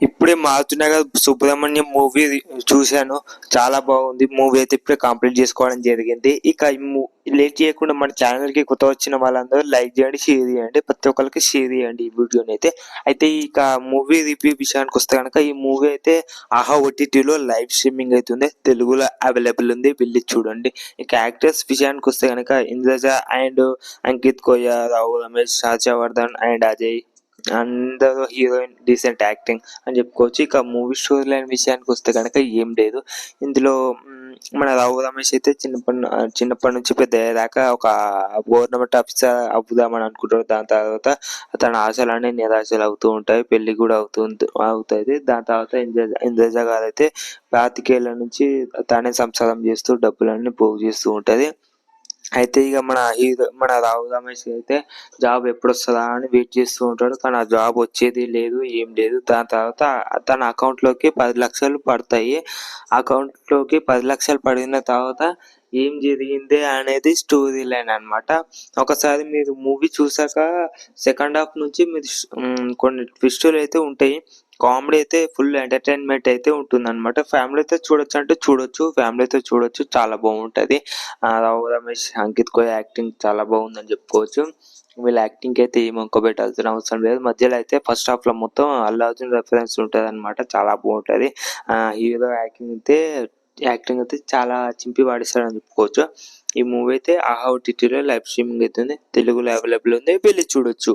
ఇప్పుడే మారుతున్నగా సుబ్రహ్మణ్యం మూవీ చూశాను. చాలా బాగుంది. మూవీ అయితే ఇప్పుడే కంప్లీట్ చేసుకోవడం జరిగింది. ఇక లేట్ చేయకుండా మన ఛానల్ కి కొత్త వచ్చిన వాళ్ళందరూ లైక్ చేయండి, షేర్ చేయండి, ప్రతి ఒక్కరికి షేర్ చేయండి ఈ వీడియోని అయితే. అయితే ఇక మూవీ రివ్యూ విషయానికి వస్తే కనుక ఈ మూవీ అయితే ఆహా ఓటీటీలో లైవ్ స్ట్రీమింగ్ అవుతుంది, తెలుగులో అవైలబుల్ ఉంది, వెళ్ళి చూడండి. ఇక యాక్టర్స్ విషయానికి వస్తే కనుక ఇంద్రజ అండ్ అంకిత్ కోయ, రావు రమేష్, హర్షవర్ధన్ అండ్ అజయ్ అందరూ హీరోయిన్ డీసెంట్ యాక్టింగ్ అని చెప్పుకోవచ్చు. ఇక మూవీ స్టోరీ లైన్ విషయానికి వస్తే కనుక ఏం లేదు ఇందులో. మన రావు రమేష్ అయితే చిన్నప్పటి నుంచి పెద్ద అయ్యేదాకా ఒక గవర్నమెంట్ ఆఫీసర్ అవుదామని అనుకుంటాడు. దాని తర్వాత తన ఆశలన్నీ నిరాశలు అవుతూ ఉంటాయి, పెళ్లి కూడా అవుతుంది. దాని తర్వాత ఇంద్రజ గారు అయితే 25 నుంచి తానే సంసారం చేస్తూ డబ్బులన్నీ పోగు చేస్తూ ఉంటది. అయితే ఇక మన రావు రమేష్ అయితే జాబ్ ఎప్పుడు వస్తుందా అని వెయిట్ చేస్తూ ఉంటాడు. కానీ ఆ జాబ్ వచ్చేది లేదు, ఏం లేదు. దాని తర్వాత తన అకౌంట్లోకి 10 లక్షలు పడతాయి. అకౌంట్లోకి 10 లక్షలు పడిన తర్వాత ఏం జరిగింది అనేది స్టోరీ లైన్ అనమాట. ఒకసారి మీరు మూవీ చూసాక సెకండ్ హాఫ్ నుంచి మీరు కొన్ని ట్విస్టులు అయితే ఉంటాయి. కామెడీ అయితే ఫుల్ ఎంటర్టైన్మెంట్ అయితే ఉంటుంది అనమాట. ఫ్యామిలీతో చూడొచ్చు అంటే చూడొచ్చు, ఫ్యామిలీతో చూడొచ్చు, చాలా బాగుంటది. రావు రమేష్, అంకిత్ కోయ యాక్టింగ్ చాలా బాగుందని చెప్పుకోవచ్చు. వీళ్ళ యాక్టింగ్ అయితే ఏం వంక పెట్టాల్సిన అవసరం లేదు. మధ్యలో అయితే ఫస్ట్ హాఫ్ లో మొత్తం అల్లు అర్జున్ రెఫరెన్స్ ఉంటది అనమాట, చాలా బాగుంటది. హీరో యాక్టింగ్ అయితే చాలా చింపి పాడిస్తాడని చెప్పుకోవచ్చు. ఈ మూవీ అయితే ఆహా ఓటీటీలో లైవ్ స్ట్రీమింగ్ అవుతుంది, తెలుగులో అవైలబుల్ ఉంది, వెళ్ళి చూడొచ్చు.